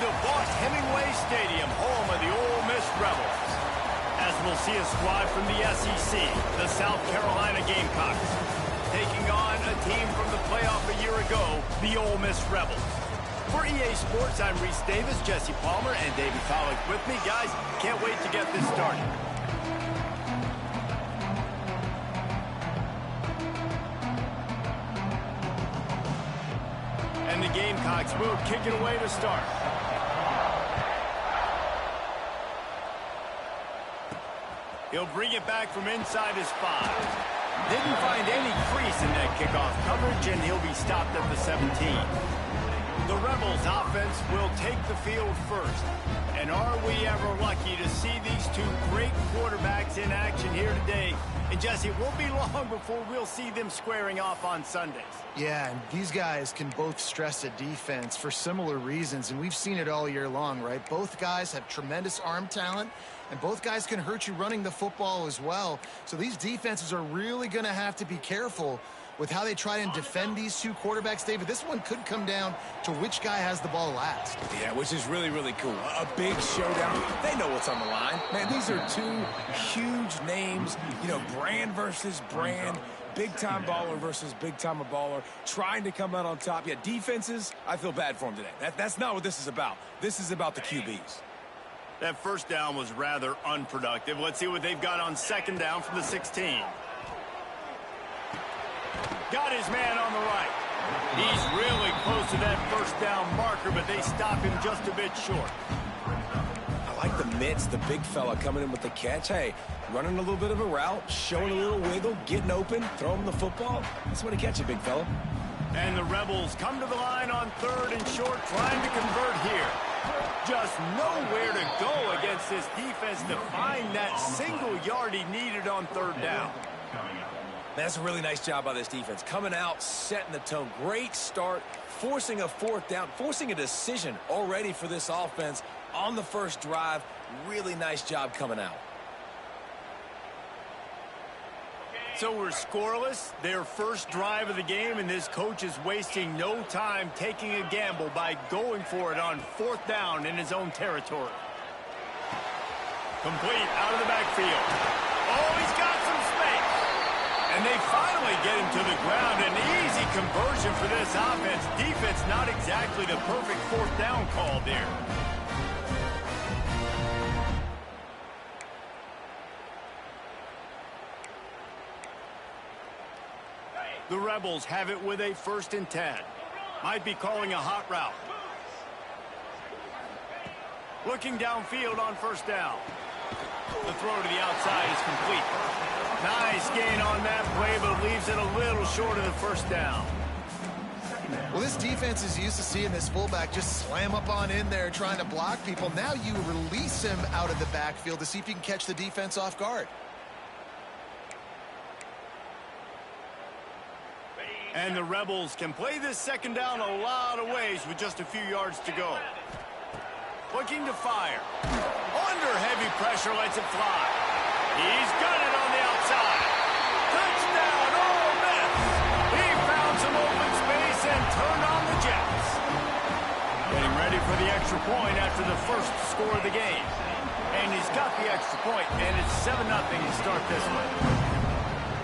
to Hemingway Stadium, home of the Ole Miss Rebels. As we'll see a squad from the SEC, the South Carolina Gamecocks, taking on a team from the playoff a year ago, the Ole Miss Rebels. For EA Sports, I'm Reese Davis, Jesse Palmer, and David Pollock with me. Guys, can't wait to get this started. And the Gamecocks will kick it away to start. He'll bring it back from inside his 5. Didn't find any crease in that kickoff coverage, and he'll be stopped at the 17. The Rebels offense will take the field first. And are we ever lucky to see these two great quarterbacks in action here today? And Jesse, it won't be long before we'll see them squaring off on Sundays. Yeah, and these guys can both stress a defense for similar reasons, and we've seen it all year long, right? Both guys have tremendous arm talent, and both guys can hurt you running the football as well. So these defenses are really going to have to be careful with how they try and defend these two quarterbacks. David, this one could come down to which guy has the ball last. Yeah, which is really, really cool. A big showdown. They know what's on the line. Man, these are two huge names, you know, brand versus brand, big-time baller versus big-time baller, trying to come out on top. Yeah, defenses, I feel bad for them today. That's not what this is about. This is about the QBs. That first down was rather unproductive. Let's see what they've got on second down from the 16. Got his man on the right. He's really close to that first down marker, but they stop him just a bit short. I like the mitts, the big fella coming in with the catch. Hey, running a little bit of a route, showing a little wiggle, getting open, throwing the football. That's when to catch it, big fella. And the Rebels come to the line on third and short, trying to convert here. Just nowhere to go against this defense to find that single yard he needed on third down. That's a really nice job by this defense. Coming out, setting the tone. Great start, forcing a fourth down, forcing a decision already for this offense on the first drive. Really nice job coming out. So we're scoreless, their first drive of the game, and this coach is wasting no time taking a gamble by going for it on fourth down in his own territory. Complete out of the backfield. Oh, he's got some space. And they finally get him to the ground. An easy conversion for this offense. Defense not exactly the perfect fourth down call there. The Rebels have it with a 1st and 10. Might be calling a hot route. Looking downfield on first down. The throw to the outside is complete. Nice gain on that play, but leaves it a little short of the first down. Well, this defense is used to seeing this fullback just slam up on in there trying to block people. Now you release him out of the backfield to see if you can catch the defense off guard. And the Rebels can play this second down a lot of ways with just a few yards to go. Looking to fire. Under heavy pressure, lets it fly. He's got it on the outside. Touchdown, Ole Miss. He found some open space and turned on the Jets. Getting ready for the extra point after the first score of the game. And he's got the extra point, and it's 7-0 to start this one.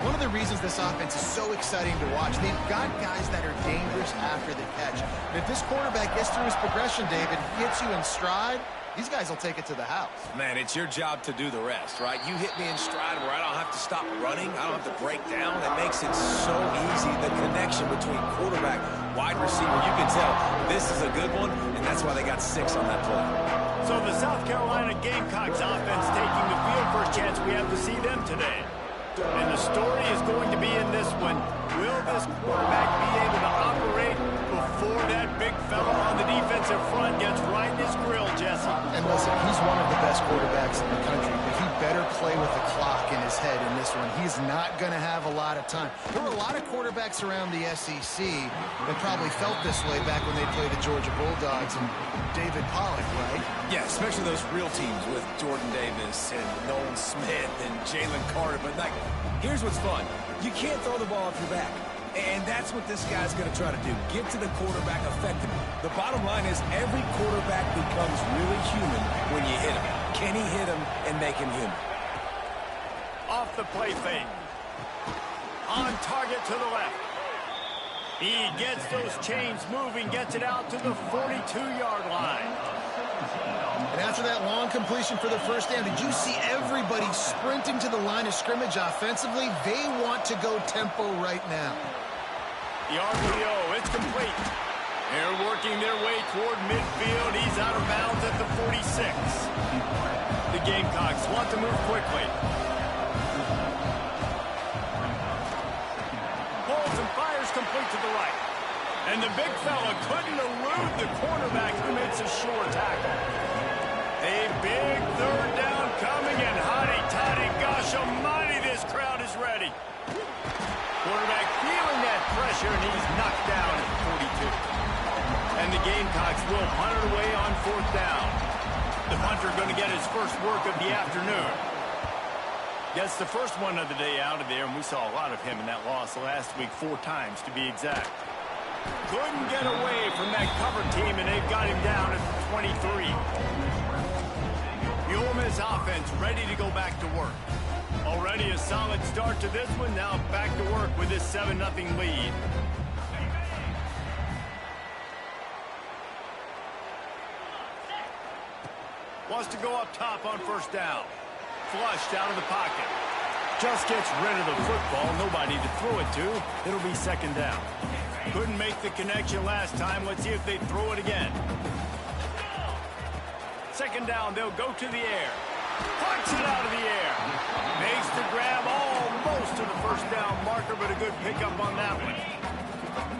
One of the reasons this offense is so exciting to watch, they've got guys that are dangerous after the catch. And if this quarterback gets through his progression, David, gets you in stride, these guys will take it to the house. Man, it's your job to do the rest, right? You hit me in stride where I don't have to stop running. I don't have to break down. It makes it so easy. The connection between quarterback, wide receiver, you can tell this is a good one, and that's why they got 6 on that play. So the South Carolina Gamecocks offense taking the field. First chance we have to see them today. And the story is going to be in this one. Will this quarterback be able to operate before that big fella on the defensive front gets right in his grill, Jesse? And listen, he's one of the best quarterbacks in the country, but he better play with the clock in his head in this one. He's not going to have a lot of time. There were a lot of quarterbacks around the SEC that probably felt this way back when they played the Georgia Bulldogs and David Pollock, right? Yeah, especially those real teams with Jordan Davis and Nolan Smith and Jalen Carter. But, like, here's what's fun. You can't throw the ball off your back. And that's what this guy's going to try to do, get to the quarterback effectively. The bottom line is every quarterback becomes really human when you hit him. Can he hit him and make him human? Off the play fake. On target to the left. He gets those chains moving, gets it out to the 42-yard line. And after that long completion for the first down, did you see everybody sprinting to the line of scrimmage offensively? They want to go tempo right now. The RPO, it's complete. They're working their way toward midfield. He's out of bounds at the 46. The Gamecocks want to move quickly. Pulls and fires complete to the right. And the big fella couldn't elude the cornerback who makes a sure tackle. A big third down coming, and hotty-toddy, gosh almighty, this crowd is ready. Quarterback feeling that pressure, and he's knocked down at 42. And the Gamecocks will punt it away on fourth down. The punter going to get his first work of the afternoon. Gets the first one of the day out of there, and we saw a lot of him in that loss last week, 4 times to be exact. Couldn't get away from that cover team, and they've got him down at 23. The Ole Miss offense ready to go back to work. Already a solid start to this one. Now back to work with this 7-0 lead. Wants to go up top on first down. Flushed out of the pocket. Just gets rid of the football. Nobody to throw it to. It'll be second down. Couldn't make the connection last time. Let's see if they throw it again. Second down, they'll go to the air. Punts it out of the air. Makes the grab almost to the first down marker, but a good pickup on that one.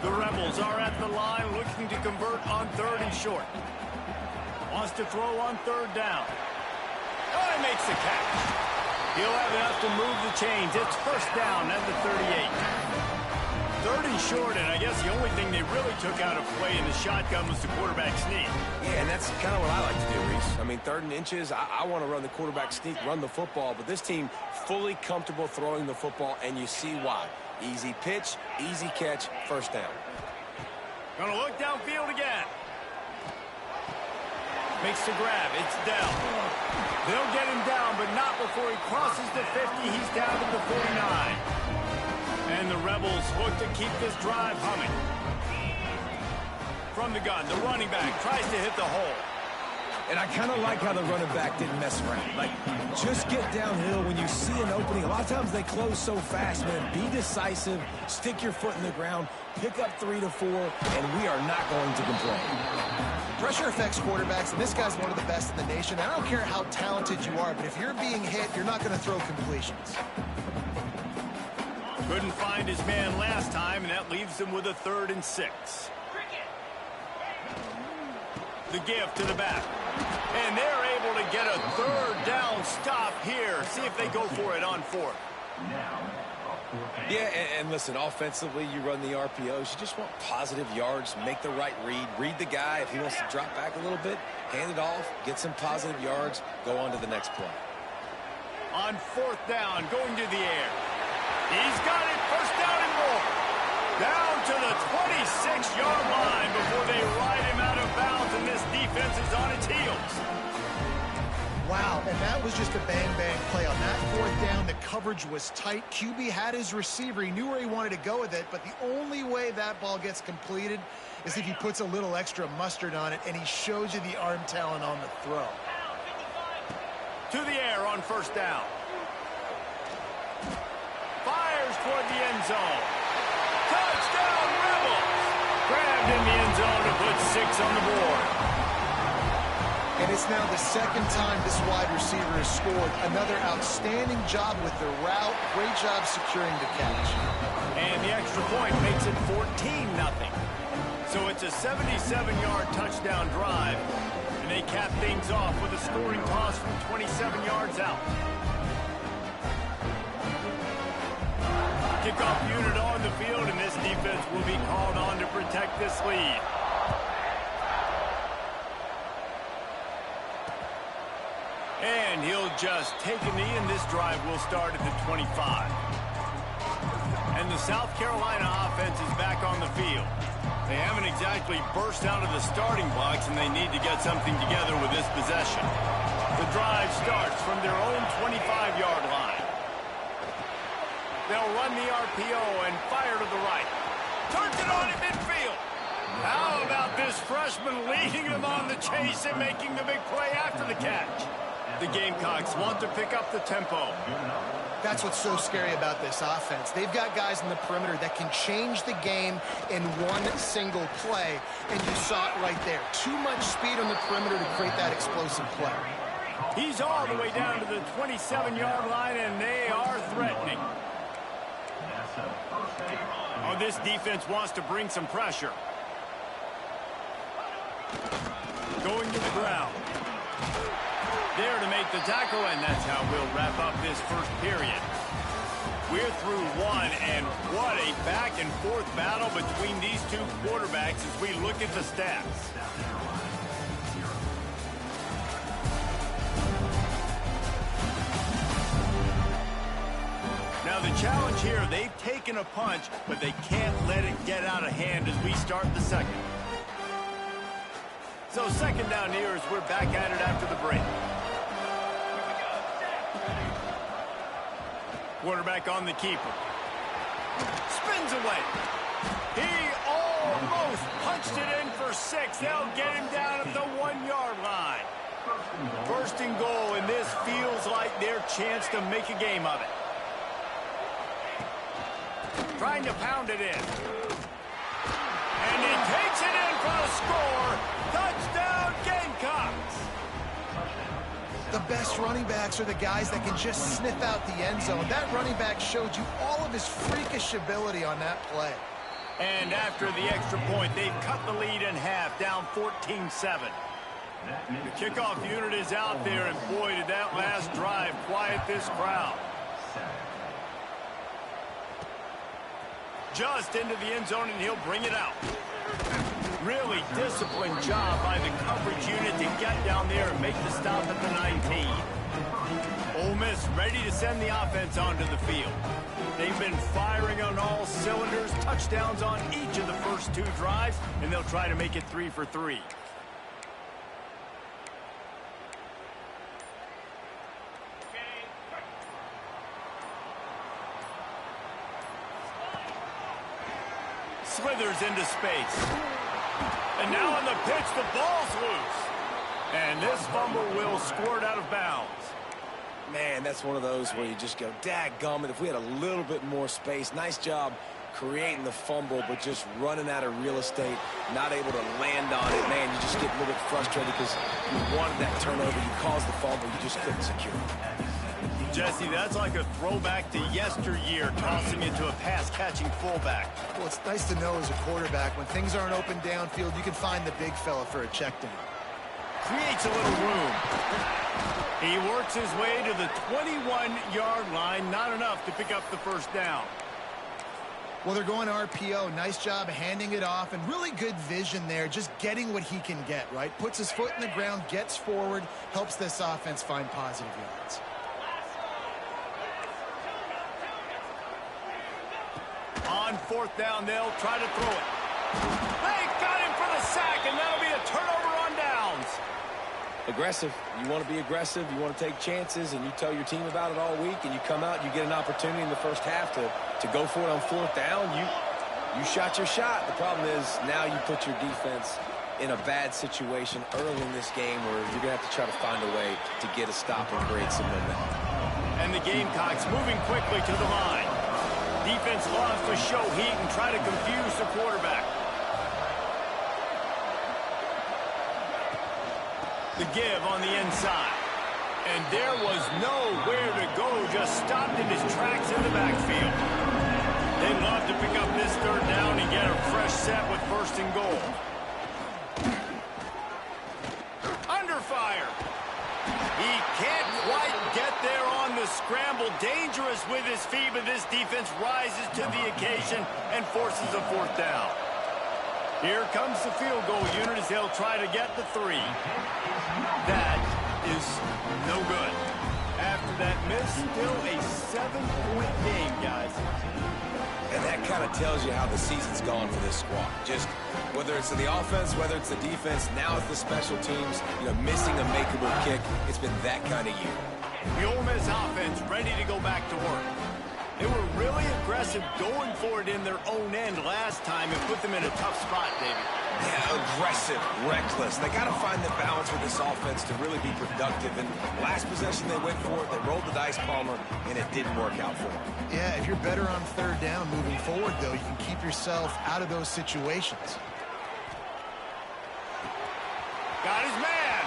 The Rebels are at the line looking to convert on third and short. Wants to throw on third down. Oh, he makes the catch. He'll have enough to move the chains. It's first down at the 38. 30 short, and I guess the only thing they really took out of play in the shotgun was the quarterback sneak. Yeah, and that's kind of what I like to do, Reese. I mean, 3rd and inches, I want to run the quarterback sneak, run the football, but this team fully comfortable throwing the football, and you see why. Easy pitch, easy catch, first down. Gonna look downfield again. Makes the grab. It's down. They'll get him down, but not before he crosses the 50. He's down to the 49. And the Rebels look to keep this drive humming. From the gun, the running back tries to hit the hole. And I kind of like how the running back didn't mess around. Like, just get downhill when you see an opening. A lot of times they close so fast, man. Be decisive, stick your foot in the ground, pick up 3 to 4, and we are not going to complain. Pressure affects quarterbacks, and this guy's one of the best in the nation. I don't care how talented you are, but if you're being hit, you're not going to throw completions. Couldn't find his man last time, and that leaves him with a 3rd and 6. The give to the back. And they're able to get a 3rd down stop here. See if they go for it on 4th. Yeah, and listen, offensively, you run the RPOs. You just want positive yards, make the right read the guy. If he wants to drop back a little bit, hand it off, get some positive yards, go on to the next play. On 4th down, going to the air. He's got it, first down and more. Down to the 26-yard line before they ride him out of bounds, and this defense is on its heels. Wow, and that was just a bang-bang play. On that 4th down, the coverage was tight. QB had his receiver. He knew where he wanted to go with it, but the only way that ball gets completed is if he puts a little extra mustard on it, and he shows you the arm talent on the throw. To the air on first down. Fires toward the end zone. Touchdown, Rebels! Grabbed in the end zone to put 6 on the board. And it's now the 2nd time this wide receiver has scored. Another outstanding job with the route. Great job securing the catch. And the extra point makes it 14-0. So it's a 77-yard touchdown drive. And they cap things off with a scoring toss from 27 yards out. Kickoff unit on the field, and this defense will be called on to protect this lead. And he'll just take a knee, and this drive will start at the 25. And the South Carolina offense is back on the field. They haven't exactly burst out of the starting blocks, and they need to get something together with this possession. The drive starts from their own 25-yard line. They'll run the RPO and fire to the right. Turns it on in midfield. How about this freshman leading them on the chase and making the big play after the catch? The Gamecocks want to pick up the tempo. That's what's so scary about this offense. They've got guys in the perimeter that can change the game in one single play, and you saw it right there. Too much speed on the perimeter to create that explosive play. He's all the way down to the 27-yard line, and they are threatening. Oh, this defense wants to bring some pressure. Going to the ground. There to make the tackle, and that's how we'll wrap up this first period. We're through one, and what a back-and-forth battle between these two quarterbacks as we look at the stats. Now the challenge here, they've taken a punch, but they can't let it get out of hand as we start the second. So second down here as we're back at it after the break. Quarterback on the keeper. Spins away. He almost punched it in for 6. They'll get him down at the 1-yard line. First and goal, and this feels like their chance to make a game of it. Trying to pound it in. And he takes it in for the score. Touchdown, Gamecocks. The best running backs are the guys that can just sniff out the end zone. That running back showed you all of his freakish ability on that play. And after the extra point, they've cut the lead in half, down 14-7. The kickoff unit is out there, and boy, did that last drive quiet this crowd. Just into the end zone, and he'll bring it out. Really disciplined job by the coverage unit to get down there and make the stop at the 19. Ole Miss ready to send the offense onto the field. They've been firing on all cylinders, touchdowns on each of the first 2 drives, and they'll try to make it 3 for 3. Slithers into space. And now on the pitch, the ball's loose. And this fumble will squirt out of bounds. Man, that's one of those where you just go, dadgummit, if we had a little bit more space. Nice job creating the fumble, but just running out of real estate, not able to land on it. Man, you just get a little bit frustrated because you wanted that turnover. You caused the fumble. You just couldn't secure it. Jesse, that's like a throwback to yesteryear, tossing it to a pass-catching fullback. Well, it's nice to know as a quarterback, when things aren't open downfield, you can find the big fella for a check down. Creates a little room. He works his way to the 21-yard line, not enough to pick up the first down. Well, they're going RPO. Nice job handing it off, and really good vision there, just getting what he can get, right? Puts his foot in the ground, gets forward, helps this offense find positive yards. On 4th down, they'll try to throw it. They got him for the sack, and that'll be a turnover on downs. Aggressive. You want to be aggressive. You want to take chances, and you tell your team about it all week, and you come out, you get an opportunity in the first half to go for it on 4th down. You shot your shot. The problem is now you put your defense in a bad situation early in this game where you're going to have to try to find a way to get a stop and create some momentum. And the Gamecocks moving quickly to the line. Defense loves to show heat and try to confuse the quarterback. The give on the inside. And there was nowhere to go, just stopped in his tracks in the backfield. They'd love to pick up this 3rd down and get a fresh set with 1st and goal. Under fire. He can't quite get there on the scramble. Dangerous with his feet, but this defense rises to the occasion and forces a 4th down. Here comes the field goal unit as they'll try to get the 3. That is no good. After that miss. Still a 7-point game, guys. And that kind of tells you how the season's gone for this squad. Just whether it's the offense, whether it's the defense, now it's the special teams, missing a makeable kick. It's been that kind of year. The Ole Miss offense ready to go back to work. They were really aggressive going for it in their own end last time and put them in a tough spot, David. Yeah, aggressive, reckless. They got to find the balance with this offense to really be productive. And last possession they went for it, they rolled the dice, Palmer, and it didn't work out for them. Yeah, if you're better on third down moving forward, though, you can keep yourself out of those situations. Got his man.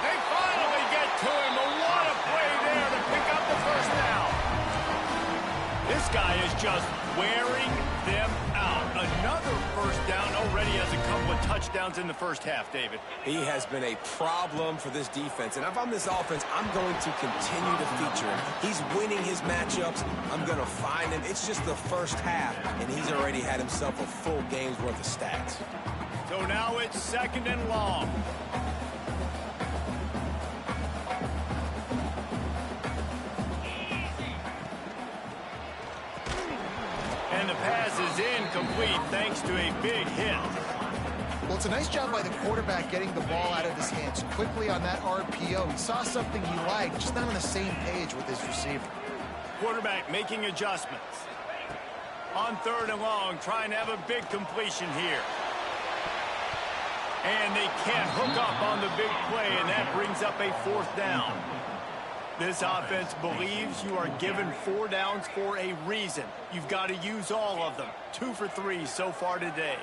They finally get to him, but what a play there to pick up the first down. This guy is just wearing them out. Another first down already has a couple of touchdowns in the first half, David. He has been a problem for this defense. And if I'm this offense, I'm going to continue to feature him. He's winning his matchups. I'm going to find him. It's just the first half, and he's already had himself a full game's worth of stats. So now it's 2nd and long. And the pass is incomplete thanks to a big hit. Well, it's a nice job by the quarterback getting the ball out of his hands quickly on that RPO. He saw something he liked, just not on the same page with his receiver. Quarterback making adjustments. On 3rd and long, trying to have a big completion here. And they can't hook up on the big play, and that brings up a 4th down. This offense believes you are given 4 downs for a reason. You've got to use all of them. 2 for 3 so far today.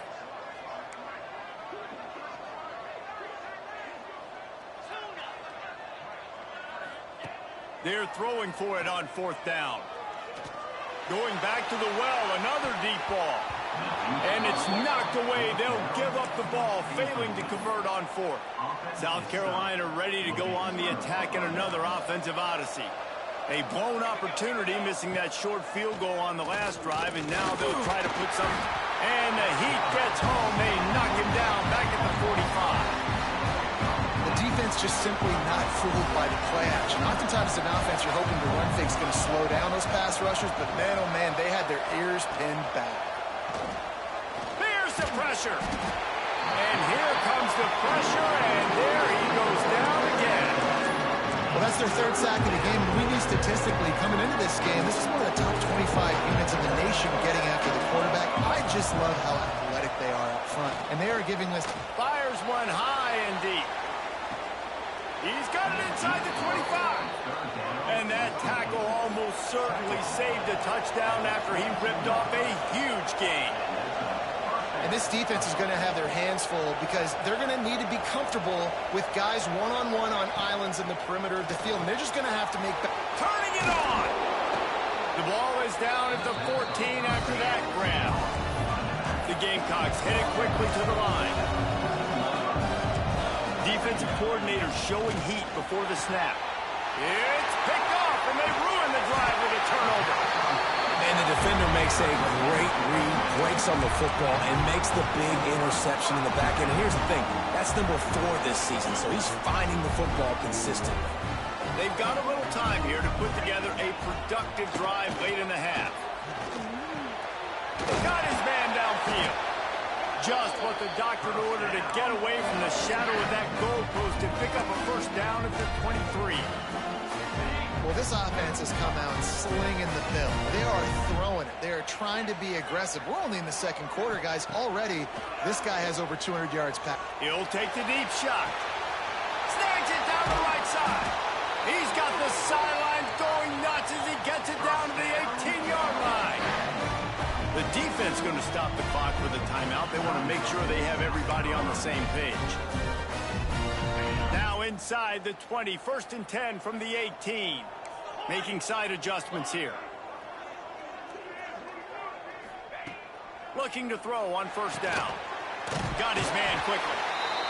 They're throwing for it on 4th down. Going back to the well, another deep ball. And it's knocked away. They'll give up the ball, failing to convert on 4th. South Carolina ready to go on the attack in another offensive odyssey. A blown opportunity, missing that short field goal on the last drive, and now they'll try to put some... And the Heat gets home. They knock him down back at the 45. The defense just simply not fooled by the play action. Oftentimes, an offense you're hoping the run fake's going to slow down those pass rushers, but man, oh man, they had their ears pinned back. There's the pressure. And here comes the pressure, and there he goes down again. Well, that's their 3rd sack of the game, and we knew statistically coming into this game, this is one of the top 25 units in the nation getting after the quarterback. I just love how athletic they are up front, and they are giving this... Fires one high and deep. He's got it inside the 25. And that tackle almost certainly saved a touchdown after he ripped off a huge gain. And this defense is going to have their hands full because they're going to need to be comfortable with guys one-on-one on islands in the perimeter of the field. And they're just going to have to make... Turning it on! The ball is down at the 14 after that grab. The Gamecocks headed quickly to the line. Defensive coordinator showing heat before the snap. It's picked off, and they ruin the drive with a turnover. And the defender makes a great read, breaks on the football, and makes the big interception in the back end. And here's the thing, that's number 4 this season, so he's finding the football consistently. They've got a little time here to put together a productive drive late in the half. Got his man downfield. Just what the doctor ordered to get away from the shadow of that goalpost and pick up a first down at the 23. Well, this offense has come out slinging the pill. They are throwing it. They are trying to be aggressive. We're only in the 2nd quarter, guys. Already, this guy has over 200 yards passed. He'll take the deep shot. Snags it down the right side. He's got the sidelines going nuts as he gets it down to the 18-yard line. The defense going to stop the clock with a timeout. They want to make sure they have everybody on the same page. Now inside the 20, 1st and 10 from the 18. Making side adjustments here. Looking to throw on 1st down. Got his man quickly.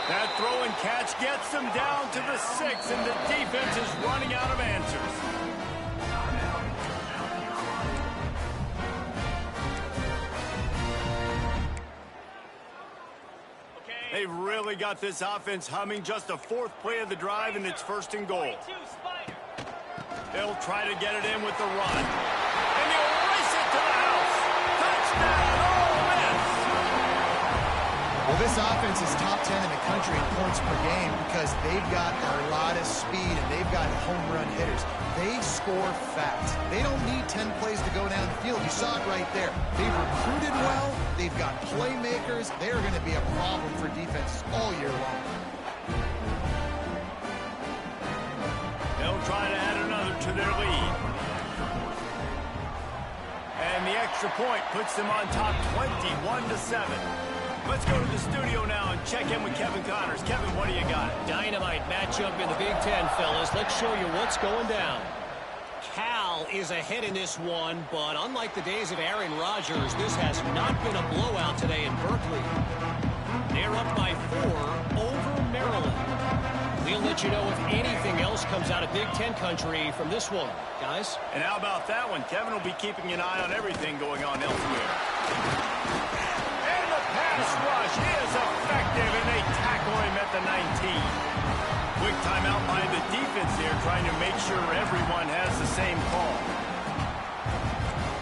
That throw and catch gets them down to the 6, and the defense is running out of answers. They've really got this offense humming. Just a 4th play of the drive, and it's 1st and goal. They'll try to get it in with the run. And he'll race it to the house. Touchdown, Ole Miss! Well, this offense is top 10 in the country in points per game because they've got a lot of speed and they've got home run hitters. They score fast. They don't need 10 plays to go down the field. You saw it right there. They've recruited well. They've got playmakers. They're going to be a problem for defenses all year long. They'll try to add another to their lead. And the extra point puts them on top 21-7. Let's go to the studio now and check in with Kevin Connors. Kevin, what do you got? Dynamite matchup in the Big Ten, fellas. Let's show you what's going down. Cal is ahead in this one, but unlike the days of Aaron Rodgers, this has not been a blowout today in Berkeley. They're up by 4 over Maryland. We'll let you know if anything else comes out of Big Ten country from this one, guys. And how about that one? Kevin will be keeping an eye on everything going on elsewhere. And the pass rush is effective, and they tackle him at the 19. Quick timeout by the defense here, trying to make sure everyone has the same call.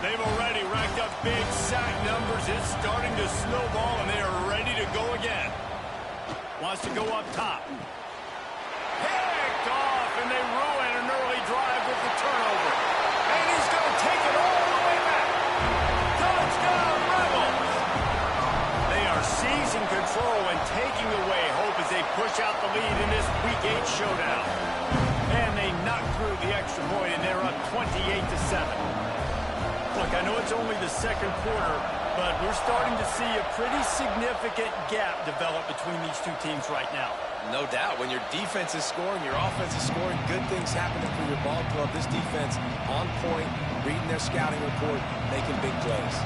They've already racked up big sack numbers. It's starting to snowball, and they are ready to go again. Wants to go up top. Picked off, and they ruin an early drive with the turnover. And he's going to take it all the way back. Touchdown, Rebels! They are seizing control and taking away hope as they push out the lead in this Week 8 showdown. And they knock through the extra point, and they're up 28-7. Look, I know it's only the second quarter, but we're starting to see a pretty significant gap develop between these two teams right now. No doubt. When your defense is scoring, your offense is scoring, good things happening for your ball club. This defense on point, reading their scouting report, making big plays.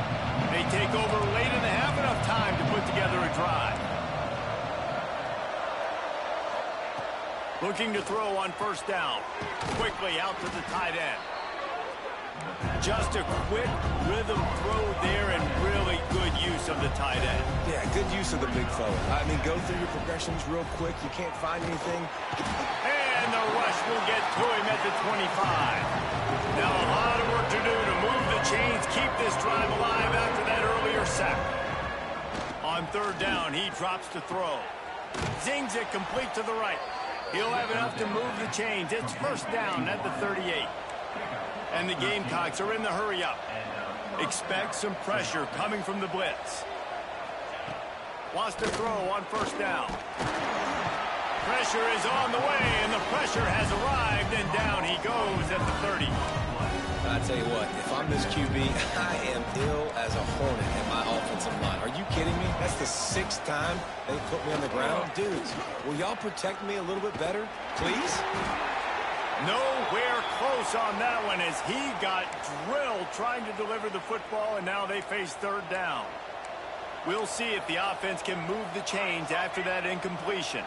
They take over late in the half, enough time to put together a drive. Looking to throw on first down. Quickly out to the tight end. Just a quick rhythm throw there and really good use of the tight end. Yeah, good use of the big fella. I mean, go through your progressions real quick. You can't find anything. And the rush will get to him at the 25. Now a lot of work to do to move the chains, keep this drive alive after that earlier sack. On third down, he drops to throw. Zings it complete to the right. He'll have enough to move the chains. It's first down at the 38. And the Gamecocks are in the hurry-up. Expect some pressure coming from the blitz. Wants to throw on first down. Pressure is on the way, and the pressure has arrived, and down he goes at the 30. I tell you what, if I'm this QB, I am ill as a hornet in my offensive line. Are you kidding me? That's the 6th time they put me on the ground. Dudes, will y'all protect me a little bit better, please? Nowhere close on that one as he got drilled trying to deliver the football, and now they face third down. We'll see if the offense can move the chains after that incompletion.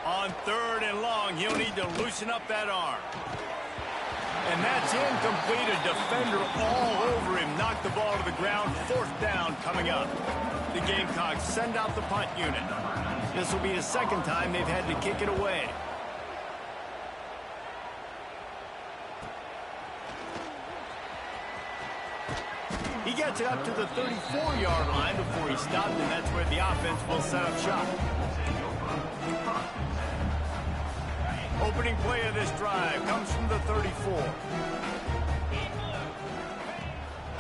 On third and long, he'll need to loosen up that arm. And that's incomplete. A defender all over him. Knocked the ball to the ground. Fourth down coming up. The Gamecocks send out the punt unit. This will be the second time they've had to kick it away. He gets it up to the 34-yard line before he stopped, and that's where the offense will set up shop. Opening play of this drive comes from the 34.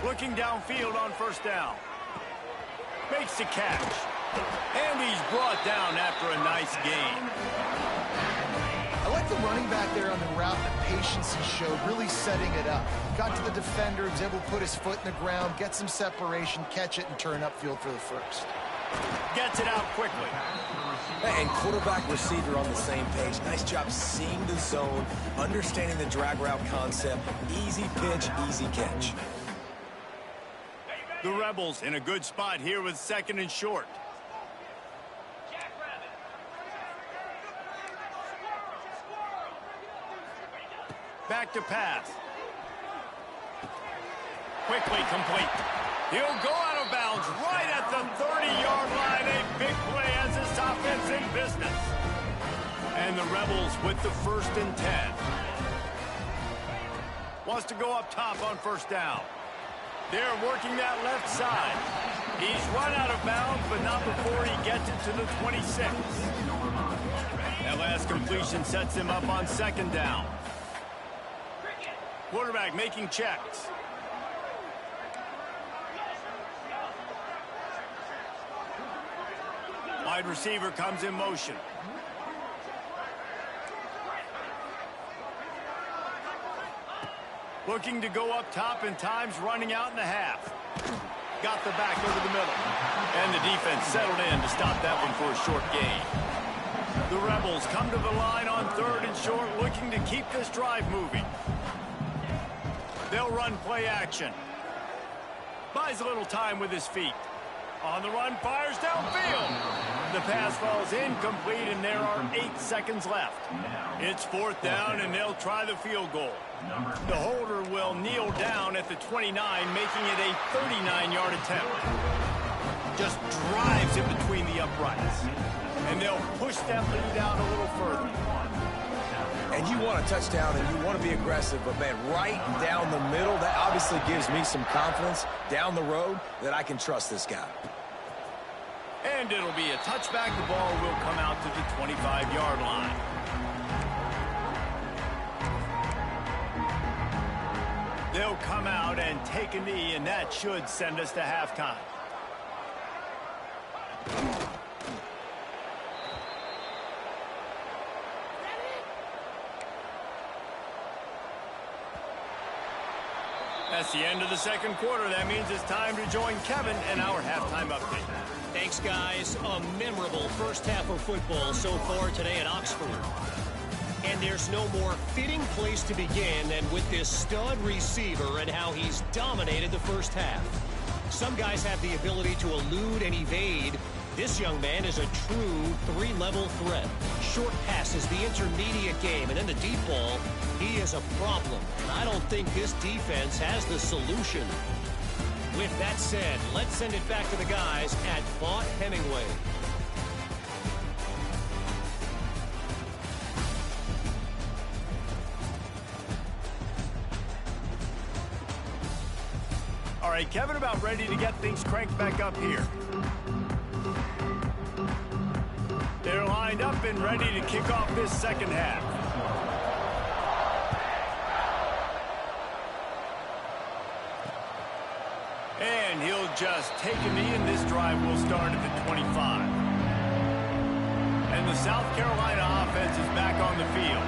Looking downfield on first down. Makes the catch. And he's brought down after a nice gain. I like the running back there on the route, the patience he showed, really setting it up. Got to the defender, was able to put his foot in the ground, get some separation, catch it, and turn upfield for the first. Gets it out quickly. And quarterback receiver on the same page. Nice job seeing the zone, understanding the drag route concept. Easy pitch, easy catch. The Rebels in a good spot here with second and short. Back to pass. Quickly complete. He'll go out of bounds right at the 30-yard line. A big play as this offense in business. And the Rebels with the 1st and 10. Wants to go up top on first down. They're working that left side. He's run out of bounds, but not before he gets it to the 26. That last completion sets him up on second down. Quarterback making checks. Wide receiver comes in motion. Looking to go up top, and time's running out in the half. Got the back over the middle. And the defense settled in to stop that one for a short gain. The Rebels come to the line on third and short, looking to keep this drive moving. They'll run play action. Buys a little time with his feet. On the run, fires downfield. The pass falls incomplete, and there are 8 seconds left. It's fourth down, and they'll try the field goal. The holder will kneel down at the 29, making it a 39-yard attempt. Just drives it between the uprights. And they'll push that lead out a little further. And you want a touchdown, and you want to be aggressive, but, man, right down the middle, that obviously gives me some confidence down the road that I can trust this guy. And it'll be a touchback. The ball will come out to the 25-yard line. They'll come out and take a knee, and that should send us to halftime. That's the end of the second quarter. That means it's time to join Kevin and our halftime update. Thanks, guys. A memorable first half of football so far today at Oxford. And there's no more fitting place to begin than with this stud receiver and how he's dominated the first half. Some guys have the ability to elude and evade. This young man is a true three-level threat. Short passes, the intermediate game, and then the deep ball. He is a problem, and I don't think this defense has the solution. With that said, let's send it back to the guys at Vaught Hemingway. All right, Kevin, about ready to get things cranked back up here. They're lined up and ready to kick off this second half. And he'll just take a knee, and this drive will start at the 25. And the South Carolina offense is back on the field.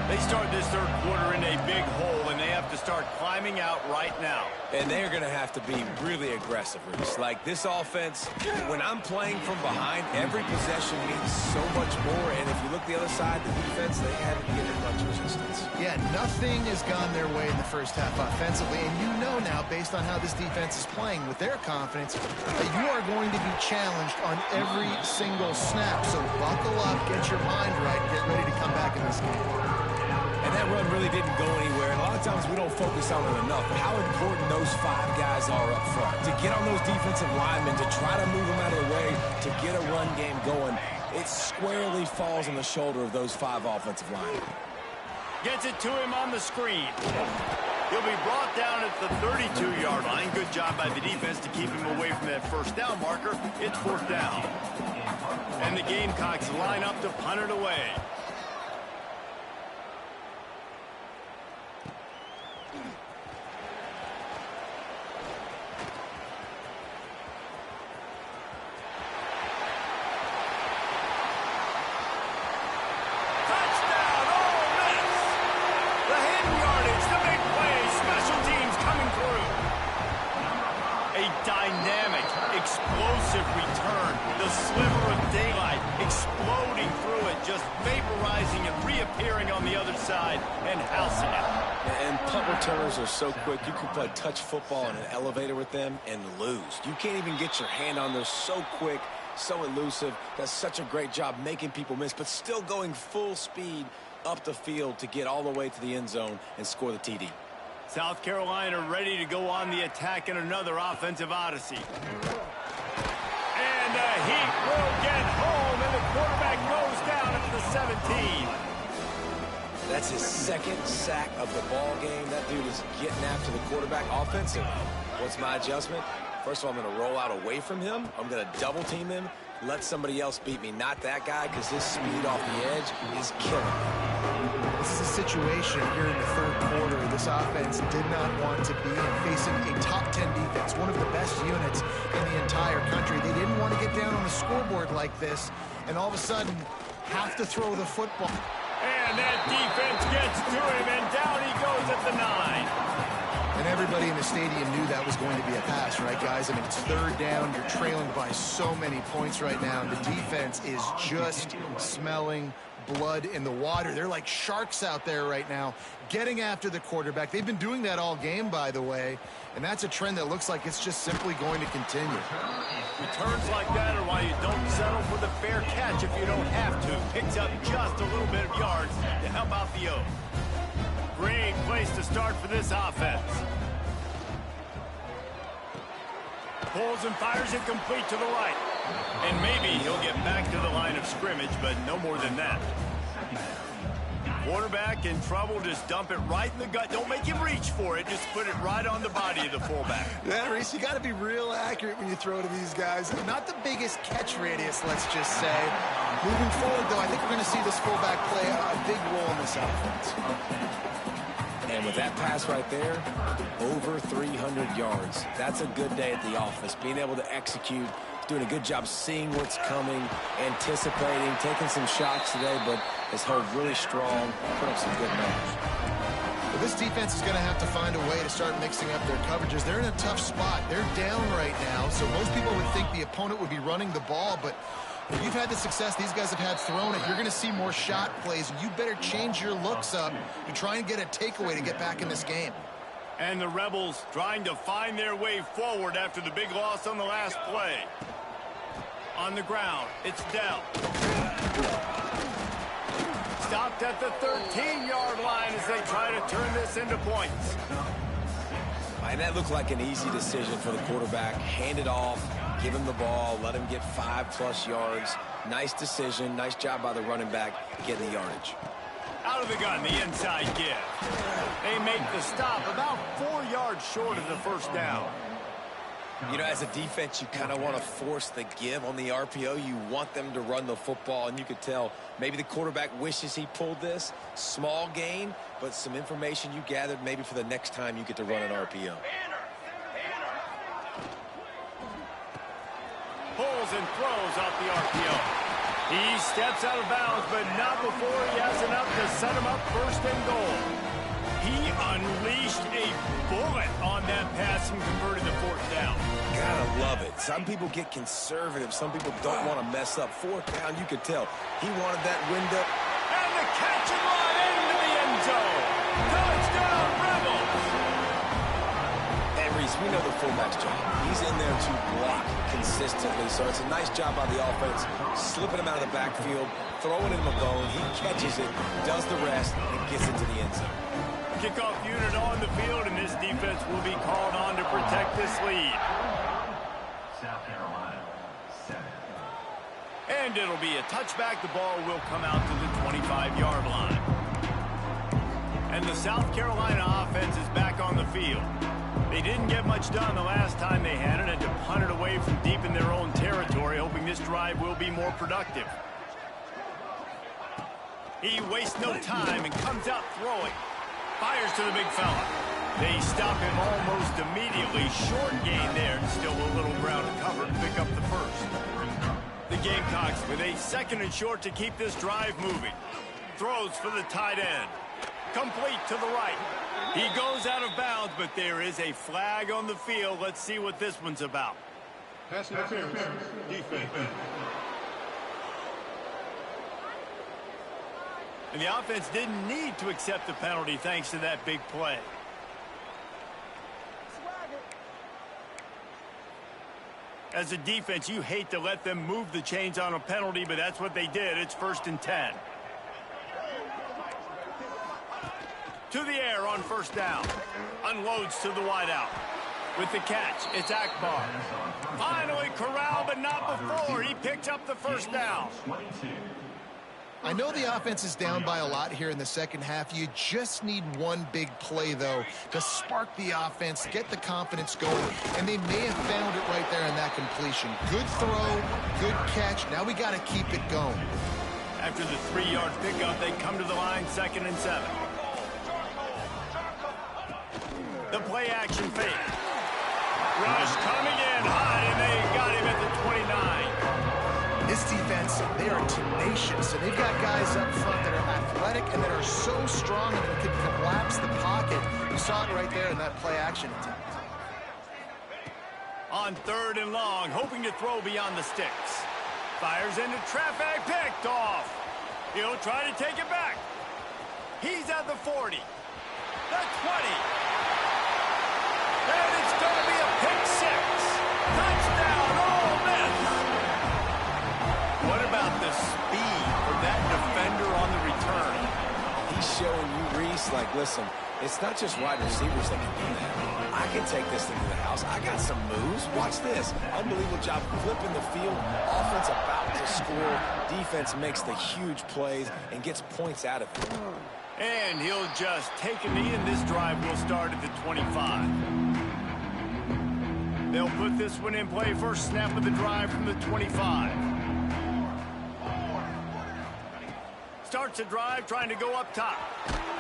They start this third quarter in a big hole, and they have to start climbing out right now. And they're going to have to be really aggressive, Reese. Like, this offense, when I'm playing from behind, every possession means so much more. And if you look the other side, the defense, they haven't given much resistance. Yeah, nothing has gone their way in the first half offensively. And you know now, based on how this defense is playing with their confidence, that you are going to be challenged on every single snap. So buckle up, get your mind right, and get ready to come back in this game. And that run really didn't go anywhere. And a lot of times we don't focus on it enough. But how important those 5 guys are up front. To get on those defensive linemen, to try to move them out of the way, to get a run game going, it squarely falls on the shoulder of those 5 offensive linemen. Gets it to him on the screen. He'll be brought down at the 32-yard line. Good job by the defense to keep him away from that first down marker. It's fourth down. And the Gamecocks line up to punt it away. Explosive return, the sliver of daylight exploding through it, just vaporizing and reappearing on the other side and housing it. And punt returners are so quick. You can play touch football in an elevator with them and lose. You can't even get your hand on them. So quick, so elusive. Does such a great job making people miss, but still going full speed up the field to get all the way to the end zone and score the TD. South Carolina ready to go on the attack in another offensive odyssey. And the heat will get home, and the quarterback goes down at the 17. That's his second sack of the ball game. That dude is getting after the quarterback offensive. What's my adjustment? First of all, I'm going to roll out away from him. I'm going to double team him. Let somebody else beat me, not that guy, because his speed off the edge is killing me. This is a situation here in the third quarter. This offense did not want to be in, facing a top 10 defense, one of the best units in the entire country. They didn't want to get down on the scoreboard like this, and all of a sudden have to throw the football. And that defense gets to him, and down he goes at the 9. And everybody in the stadium knew that was going to be a pass, right, guys? I mean, it's third down. You're trailing by so many points right now, and the defense is just smelling blood in the water. They're like sharks out there right now, getting after the quarterback. They've been doing that all game, by the way, and that's a trend that looks like it's just simply going to continue. Returns like that are why you don't settle for the fair catch if you don't have to. Picks up just a little bit of yards to help out the O. Great place to start for this offense. Pulls and fires it complete to the right. And maybe he'll get back to the line of scrimmage, but no more than that. Quarterback in trouble, just dump it right in the gut. Don't make him reach for it. Just put it right on the body of the fullback. Yeah, Reese, you got to be real accurate when you throw to these guys. Not the biggest catch radius, let's just say. Moving forward, though, I think we're going to see this fullback play a big role in this offense. And with that pass right there, over 300 yards. That's a good day at the office. Being able to execute, doing a good job seeing what's coming, anticipating, taking some shots today, but has held really strong, put up some good numbers. Well, this defense is going to have to find a way to start mixing up their coverages. They're in a tough spot. They're down right now, so most people would think the opponent would be running the ball, but if you've had the success these guys have had throwing it, you're going to see more shot plays. You better change your looks up to try and get a takeaway to get back in this game. And the Rebels trying to find their way forward after the big loss on the last play. On the ground, it's Dell. Stopped at the 13-yard line as they try to turn this into points. And that looked like an easy decision for the quarterback. Hand it off, give him the ball, let him get 5+ yards. Nice decision, nice job by the running back getting the yardage. Out of the gun, the inside give. They make the stop about 4 yards short of the first down. You know, as a defense, you kind of want to force the give on the RPO. You want them to run the football, and you could tell maybe the quarterback wishes he pulled this. Small gain, but some information you gathered maybe for the next time you get to run an RPO. Pulls and throws off the RPO. He steps out of bounds, but not before he has enough to set him up first and goal. He unleashed a bullet on that pass and converted the fourth down. Gotta love it. Some people get conservative. Some people don't want to mess up. Fourth down, you could tell. He wanted that window. And the catch and run into the end zone. Touchdown, Rebels! And Reese, we know the fullback's job. He's in there to block consistently, so it's a nice job by the offense, slipping him out of the backfield, throwing him a bone. He catches it, does the rest, and gets into the end zone. Kickoff unit on the field, and this defense will be called on to protect this lead. South Carolina, 7. And it'll be a touchback. The ball will come out to the 25-yard line. And the South Carolina offense is back on the field. They didn't get much done the last time they had it, and to punt it away from deep in their own territory, hoping this drive will be more productive. He wastes no time and comes out throwing. Fires to the big fella. They stop him almost immediately. Short gain there, and still a little ground to cover to pick up the first. The Gamecocks with a 2nd and short to keep this drive moving. Throws for the tight end. Complete to the right. He goes out of bounds, but there is a flag on the field. Let's see what this one's about. Pass interference. Defense. And the offense didn't need to accept the penalty thanks to that big play. As a defense, you hate to let them move the chains on a penalty, but that's what they did. It's 1st and 10. To the air on first down. Unloads to the wideout. With the catch, it's Akbar. Finally corralled, but not before. He picks up the first down. I know the offense is down by a lot here in the second half. You just need one big play, though, to spark the offense, get the confidence going, and they may have found it right there in that completion. Good throw, good catch. Now we got to keep it going. After the 3-yard pickup, they come to the line, 2nd and 7. The play action fake. Rush coming in high, and they got him at the 29. This defense, they are tenacious, and they've got guys up front that are athletic and that are so strong and can collapse the pocket. You saw it right there in that play action attempt. On 3rd and long, hoping to throw beyond the sticks. Fires into traffic, picked off. He'll try to take it back. He's at the 40, the 20. And it's going to be a pick 6. Touchdown, Ole Miss. What about the speed of that defender on the return? He's showing you, Reese, like, listen, it's not just wide receivers that can do that. I can take this thing to the house. I got some moves. Watch this. Unbelievable job flipping the field. Offense about to score. Defense makes the huge plays and gets points out of it. And he'll just take a knee, and this drive will start at the 25. They'll put this one in play. First snap of the drive from the 25. Starts a drive trying to go up top.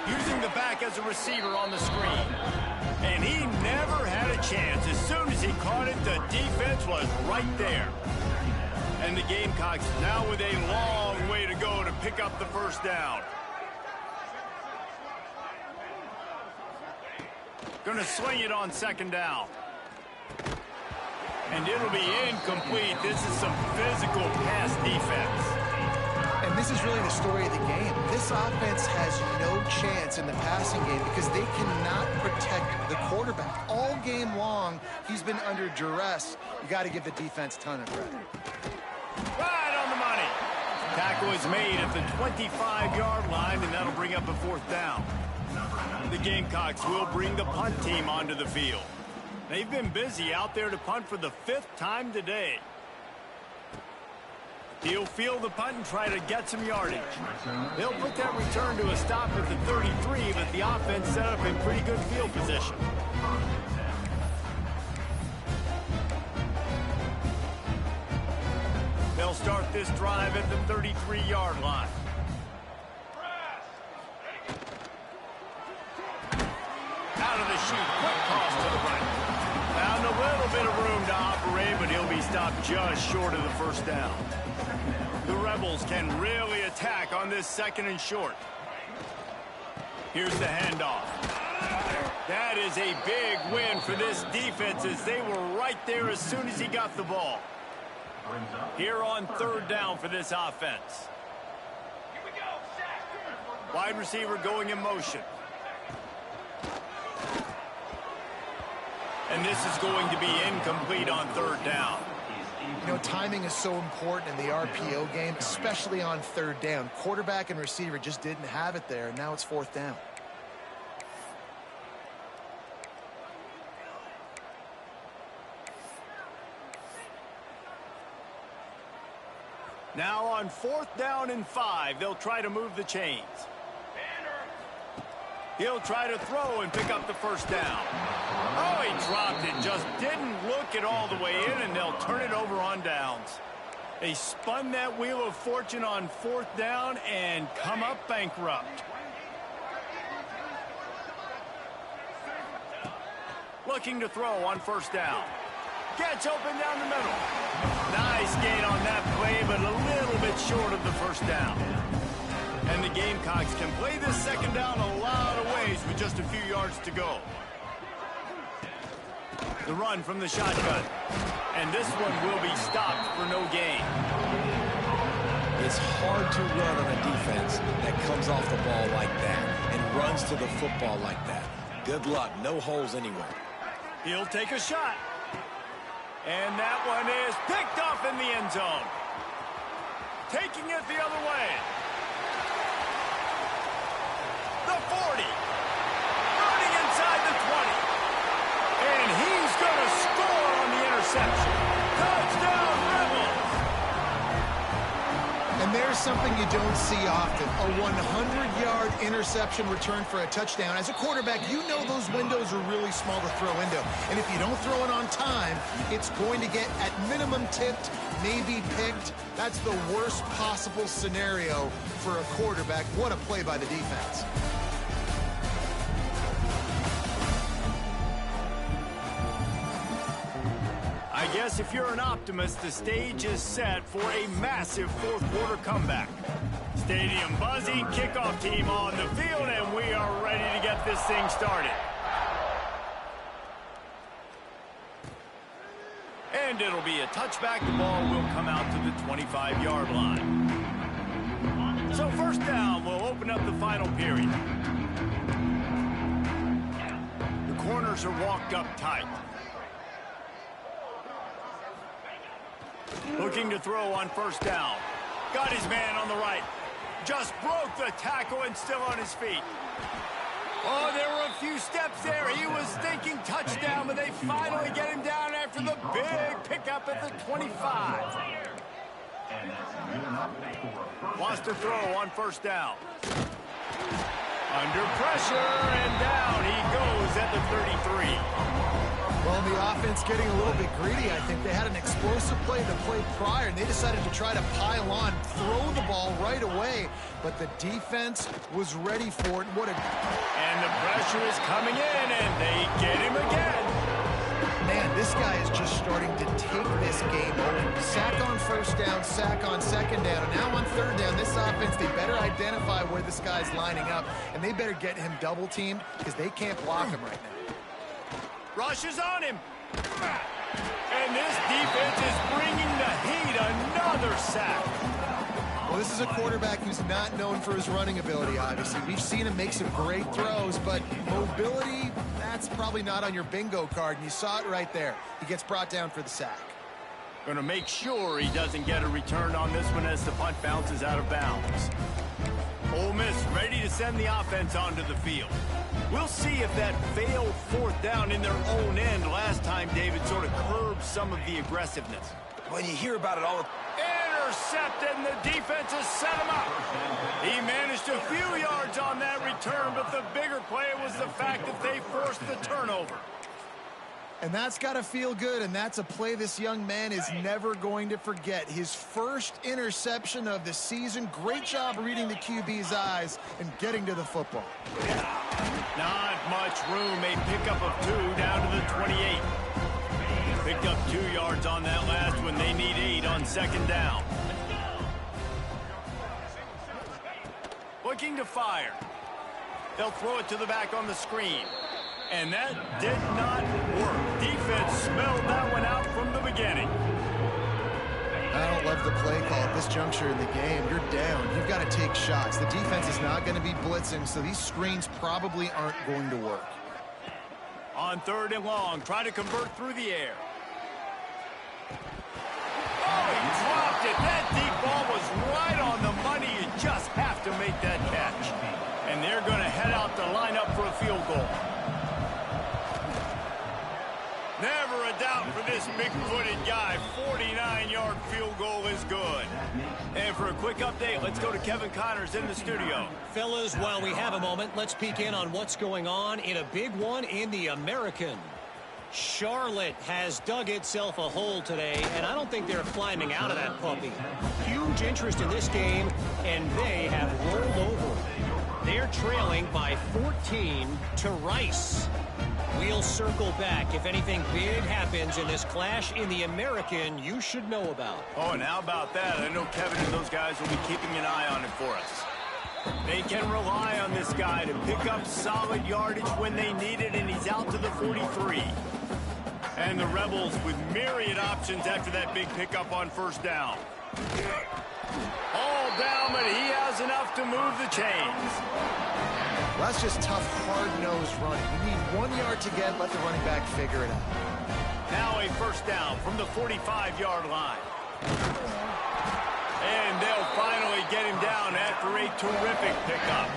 Using the back as a receiver on the screen. And he never had a chance. As soon as he caught it, the defense was right there. And the Gamecocks now with a long way to go to pick up the first down. Going to swing it on 2nd down. And it'll be incomplete. This is some physical pass defense. And this is really the story of the game. This offense has no chance in the passing game because they cannot protect the quarterback. All game long, he's been under duress. You got to give the defense a ton of credit. Right on the money. Tackle is made at the 25-yard line, and that'll bring up a 4th down. The Gamecocks will bring the punt team onto the field. They've been busy out there to punt for the 5th time today. He'll field the punt and try to get some yardage. They'll put that return to a stop at the 33, but the offense set up in pretty good field position. They'll start this drive at the 33-yard line. Out of the chute, quick toss to the right. Found a little bit of room to operate, but he'll be stopped just short of the first down. The Rebels can really attack on this 2nd and short. Here's the handoff. That is a big win for this defense as they were right there as soon as he got the ball. Here on 3rd down for this offense. Wide receiver going in motion. And this is going to be incomplete on 3rd down. You know, timing is so important in the RPO game, especially on 3rd down. Quarterback and receiver just didn't have it there, and now it's 4th down. Now on 4th down and 5, they'll try to move the chains. He'll try to throw and pick up the first down. Oh, he dropped it. Just didn't look it all the way in, and they'll turn it over on downs. They spun that wheel of fortune on 4th down and come up bankrupt. Looking to throw on 1st down. Gets open down the middle. Nice gain on that play, but a little bit short of the first down. And the Gamecocks can play this 2nd down a lot of ways with just a few yards to go. The run from the shotgun. And this one will be stopped for no gain. It's hard to run on a defense that comes off the ball like that and runs to the football like that. Good luck. No holes anywhere. He'll take a shot. And that one is picked off in the end zone. Taking it the other way. The 40. Running inside the 20. And he's going to score on the interception. Touchdown, Rebels. And there's something you don't see often. A 100-yard interception return for a touchdown. As a quarterback, you know those windows are really small to throw into. And if you don't throw it on time, it's going to get at minimum tipped, maybe picked. That's the worst possible scenario for a quarterback. What a play by the defense. I guess if you're an optimist, the stage is set for a massive fourth-quarter comeback. Stadium buzzing, kickoff team on the field, and we are ready to get this thing started. And it'll be a touchback. The ball will come out to the 25-yard line. So first down, we'll open up the final period. The corners are walked up tight. Looking to throw on first down. Got his man on the right. Just broke the tackle and still on his feet. Oh, there were a few steps there. He was thinking touchdown, but they finally get him down after the big pickup at the 25. Wants to throw on first down. Under pressure, and down he goes at the 33. Well, the offense getting a little bit greedy, I think. They had an explosive play the play prior, and they decided to try to pile on, throw the ball right away. But the defense was ready for it. And the pressure is coming in, and they get him again. Man, this guy is just starting to take this game over. Sack on first down, sack on second down, and now on third down, this offense, they better identify where this guy's lining up, and they better get him double-teamed because they can't block him right now. Rushes on him. And this defense is bringing the heat. Another sack. Well, this is a quarterback who's not known for his running ability, obviously. We've seen him make some great throws, but mobility, that's probably not on your bingo card, and you saw it right there. He gets brought down for the sack. Going to make sure he doesn't get a return on this one as the punt bounces out of bounds. Ole Miss ready to send the offense onto the field. We'll see if that failed fourth down in their own end last time, David, sort of curbed some of the aggressiveness. When you hear about it all... Intercepted, and the defense has set him up. He managed a few yards on that return, but the bigger play was the fact that they forced the turnover. And that's got to feel good, and that's a play this young man is never going to forget. His first interception of the season. Great job reading the QB's eyes and getting to the football. Not much room. A pickup of 2 down to the 28. Picked up 2 yards on that last one. They need 8 on second down. Looking to fire. They'll throw it to the back on the screen. And that did not work. Defense smelled that one out from the beginning. I don't love the play call at this juncture in the game. You're down. You've got to take shots. The defense is not going to be blitzing, so these screens probably aren't going to work. On third and long, try to convert through the air. Oh, he dropped it. That deep ball was right on the money. You just have to make that catch. And they're going to head out to line up for a field goal. Never a doubt for this big-footed guy. 49-yard field goal is good. And for a quick update, let's go to Kevin Connors in the studio. Fellas, while we have a moment, let's peek in on what's going on in a big one in the American. Charlotte has dug itself a hole today, and I don't think they're climbing out of that puppy. Huge interest in this game, and they have rolled over. They're trailing by 14 to Rice. We'll circle back. If anything big happens in this clash in the American, you should know about. Oh, and how about that? I know Kevin and those guys will be keeping an eye on it for us. They can rely on this guy to pick up solid yardage when they need it, and he's out to the 43. And the Rebels with myriad options after that big pickup on first down. All down, but he has enough to move the chains. Well, that's just tough, hard-nosed running. You need 1 yard to get, let the running back figure it out. Now a first down from the 45-yard line. And they'll finally get him down after a terrific pickup.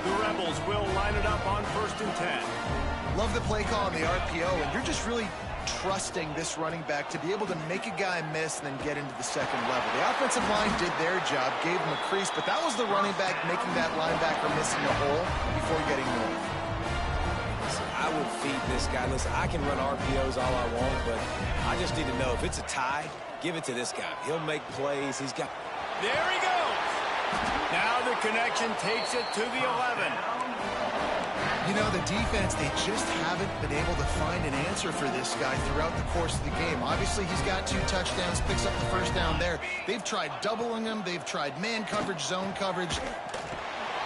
The Rebels will line it up on 1st and 10. Love the play call on the RPO, and you're just really trusting this running back to be able to make a guy miss and then get into the second level. The offensive line did their job, gave him a crease, but that was the running back making that linebacker missing the hole before getting north. I would feed this guy. Listen, I can run RPOs all I want, but I just need to know if it's a tie, give it to this guy. He'll make plays. He's got... There he goes. Now the connection takes it to the 11. You know, the defense, they just haven't been able to find an answer for this guy throughout the course of the game. Obviously, he's got 2 touchdowns, picks up the first down there. They've tried doubling him. They've tried man coverage, zone coverage.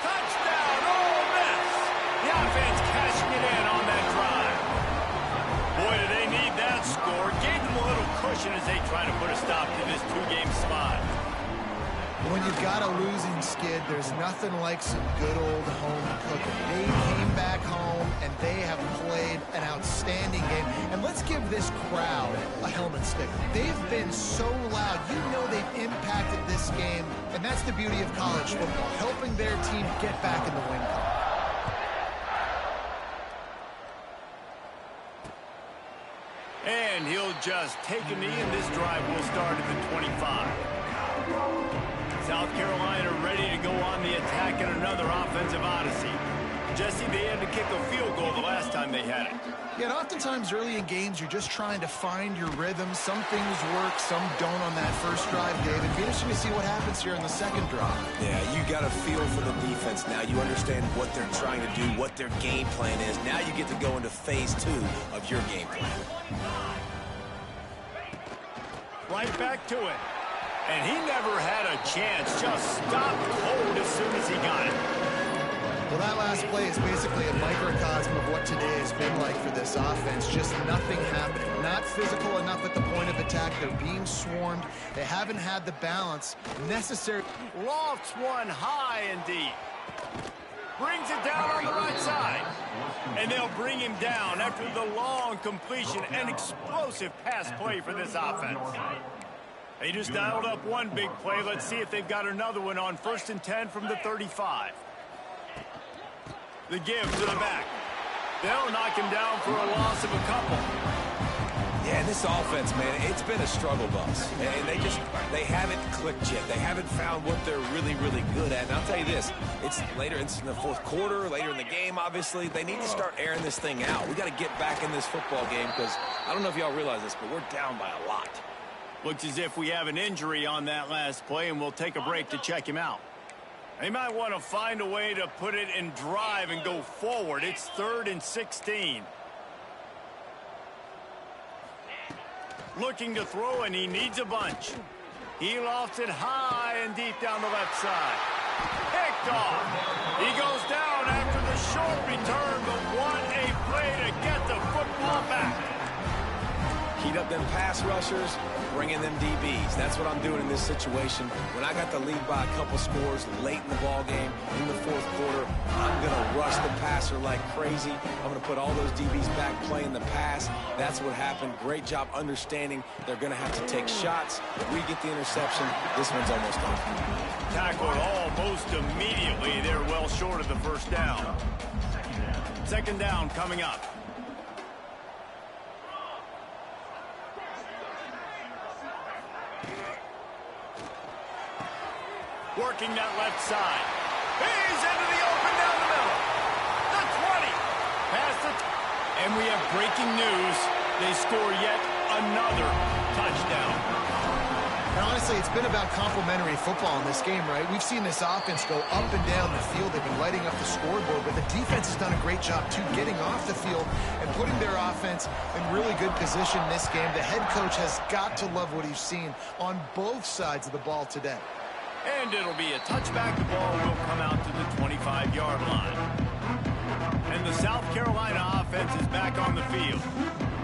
Touchdown, Ole Miss. The offense cashing it in on that drive. Boy, do they need that score. Gave them a little cushion as they try to put a stop to this 2-game slide. When you've got a losing skid, there's nothing like some good old home cooking. They came back home, and they have played an outstanding game. And let's give this crowd a helmet stick. They've been so loud. You know they've impacted this game, and that's the beauty of college football, helping their team get back in the win column. And he'll just take a knee, and this drive will start at the 25. South Carolina ready to go on the attack in another offensive odyssey. Jesse, they had to kick a field goal the last time they had it. Yeah, and oftentimes early in games, you're just trying to find your rhythm. Some things work, some don't on that first drive, David. It'd be interesting to see what happens here in the second drive. Yeah, you got a feel for the defense now. You understand what they're trying to do, what their game plan is. Now you get to go into phase 2 of your game plan. Right back to it. And he never had a chance. Just stopped cold as soon as he got it. Well, that last play is basically a microcosm of what today has been like for this offense. Just nothing happening. Not physical enough at the point of attack. They're being swarmed. They haven't had the balance necessary. Lofts one high and deep. Brings it down on the right side. And they'll bring him down after the long completion and explosive pass play for this offense. They just dialed up one big play. Let's see if they've got another one on 1st and 10 from the 35. The give to the back. They'll knock him down for a loss of a couple. Yeah, this offense, man, it's been a struggle bus. And they haven't clicked yet. They haven't found what they're really, really good at. And I'll tell you this, it's later in the fourth quarter, later in the game, obviously. They need to start airing this thing out. We got to get back in this football game because I don't know if y'all realize this, but we're down by a lot. Looks as if we have an injury on that last play, and we'll take a break to check him out. They might want to find a way to put it in drive and go forward. It's 3rd and 16. Looking to throw, and he needs a bunch. He lofts it high and deep down the left side. Picked off. He goes down after the short return, but what a play to get the football back. Heat up them pass rushers, bring in them DBs. That's what I'm doing in this situation. When I got the lead by a couple scores late in the ball game, in the fourth quarter, I'm going to rush the passer like crazy. I'm going to put all those DBs back playing the pass. That's what happened. Great job understanding they're going to have to take shots. If we get the interception, this one's almost over. Tackled almost immediately. They're well short of the first down. Second down coming up. Working that left side. He's into the open down the middle. The 20. Past the and we have breaking news. They score yet another touchdown. And honestly, it's been about complementary football in this game, right? We've seen this offense go up and down the field. They've been lighting up the scoreboard, but the defense has done a great job, too, getting off the field and putting their offense in really good position in this game. The head coach has got to love what he's seen on both sides of the ball today. And it'll be a touchback. The ball will come out to the 25-yard line. And the South Carolina offense is back on the field.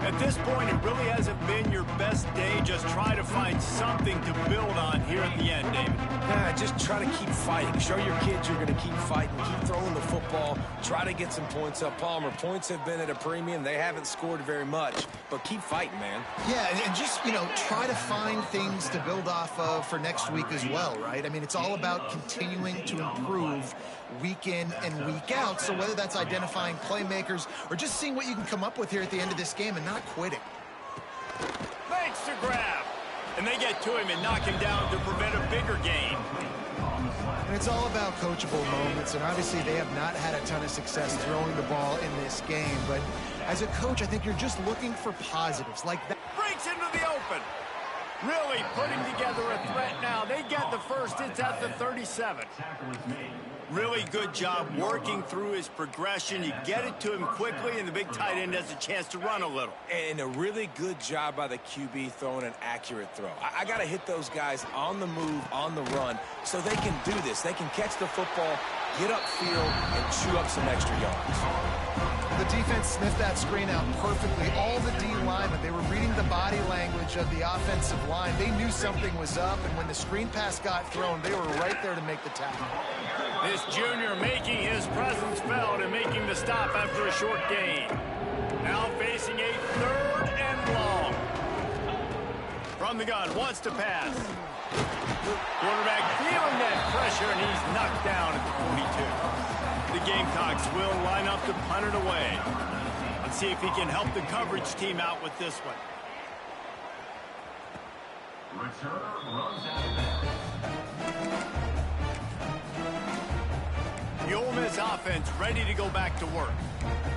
At this point, it really hasn't been your best day. Just try to find something to build on here at the end, David. Yeah, just try to keep fighting. Show your kids you're going to keep fighting. Keep throwing the football. Try to get some points up. Palmer, points have been at a premium. They haven't scored very much, but keep fighting, man. Yeah, and just, try to find things to build off of for next week as well, right? I mean, it's all about continuing to improve week in and week out. So whether that's identifying playmakers or just seeing what you can come up with here at the end of this game and not quitting. Makes the grab. And they get to him and knock him down to prevent a bigger gain. And it's all about coachable moments, and obviously they have not had a ton of success throwing the ball in this game. But as a coach, I think you're just looking for positives like that. Breaks into the open. Really putting together a threat now. They get the first. It's at the 37. Really good job working through his progression. You get it to him quickly, and the big tight end has a chance to run a little. And a really good job by the QB throwing an accurate throw. I got to hit those guys on the move, on the run, so they can do this. They can catch the football, get upfield, and chew up some extra yards. The defense sniffed that screen out perfectly. All the D linemen, they were reading the body language of the offensive line. They knew something was up, and when the screen pass got thrown, they were right there to make the tackle. This junior making his presence felt and making the stop after a short gain. Now facing a 3rd and long. From the gun, wants to pass. Quarterback feeling that pressure, and he's knocked down at the 42. The Gamecocks will line up to punt it away. Let's see if he can help the coverage team out with this one. Returner runs out of bounds. The Ole Miss offense ready to go back to work.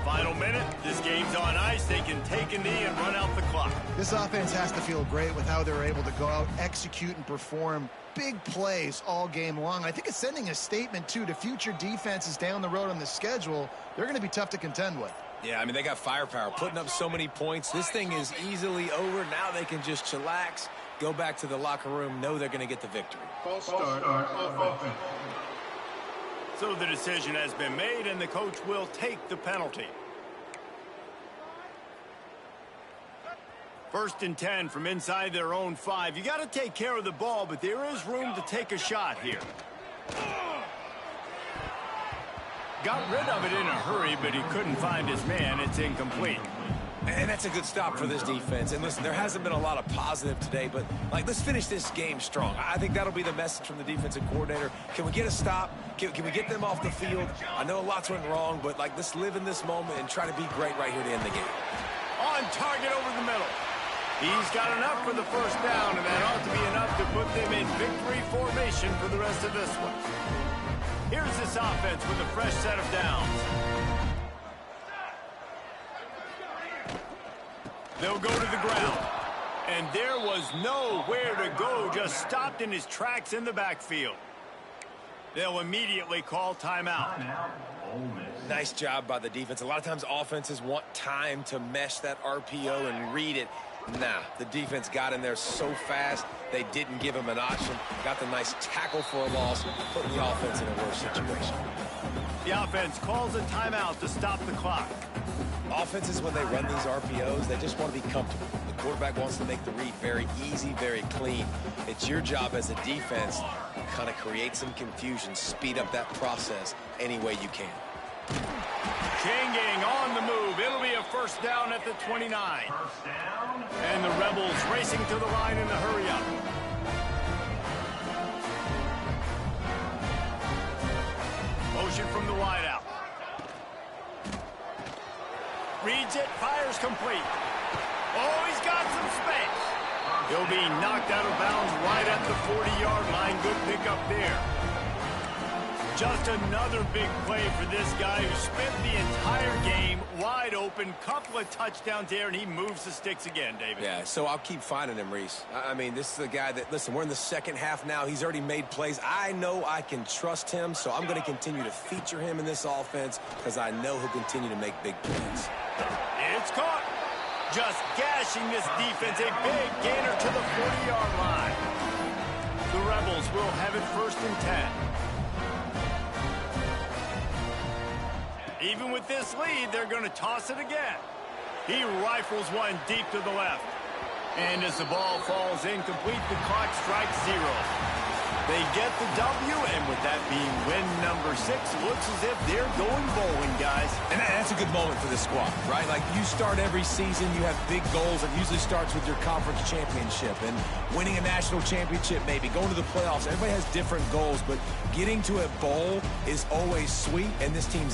Final minute, this game's on ice. They can take a knee and run out the clock. This offense has to feel great with how they're able to go out, execute, and perform big plays all game long. I think it's sending a statement, too, to future defenses down the road on the schedule. They're going to be tough to contend with. Yeah, I mean, they got firepower, putting up so many points. This thing is easily over. Now they can just chillax, go back to the locker room, know they're going to get the victory. False start offense. So the decision has been made, and the coach will take the penalty. 1st and 10 from inside their own 5. You got to take care of the ball, but there is room to take a shot here. Got rid of it in a hurry, but he couldn't find his man. It's incomplete. And that's a good stop for this defense. And listen, there hasn't been a lot of positive today, but, let's finish this game strong. I think that'll be the message from the defensive coordinator. Can we get a stop? Can we get them off the field? I know lots went wrong, but, let's live in this moment and try to be great right here to end the game. On target over the middle. He's got enough for the first down, and that ought to be enough to put them in victory formation for the rest of this one. Here's this offense with a fresh set of downs. They'll go to the ground. And there was nowhere to go, just stopped in his tracks in the backfield. They'll immediately call timeout. Nice job by the defense. A lot of times offenses want time to mesh that RPO and read it. Nah, the defense got in there so fast, they didn't give him an option. Got the nice tackle for a loss, putting the offense in a worse situation. The offense calls a timeout to stop the clock. Offenses, when they run these RPOs, they just want to be comfortable. The quarterback wants to make the read very easy, very clean. It's your job as a defense to kind of create some confusion, speed up that process any way you can. Changing on the move. It'll be a first down at the 29. First down. And the Rebels racing to the line in the hurry up. Motion from the wideout. Reads it, fires complete. Oh, he's got some space. He'll be knocked out of bounds right at the 40-yard line. Good pickup there. Just another big play for this guy who spent the entire game wide open. Couple of touchdowns there, and he moves the sticks again, David. Yeah, so I'll keep finding him, Reese. I mean, this is the guy that, listen, we're in the second half now. He's already made plays. I know I can trust him, so I'm going to continue to feature him in this offense because I know he'll continue to make big plays. It's caught. Just gashing this defense. A big gainer to the 40-yard line. The Rebels will have it 1st and 10. Even with this lead, they're going to toss it again. He rifles one deep to the left. And as the ball falls incomplete, the clock strikes 0. They get the W, and with that being win number 6, looks as if they're going bowling, guys. And that's a good moment for this squad, right? Like, you start every season, you have big goals. It usually starts with your conference championship and winning a national championship, maybe going to the playoffs. Everybody has different goals, but getting to a bowl is always sweet, and this team's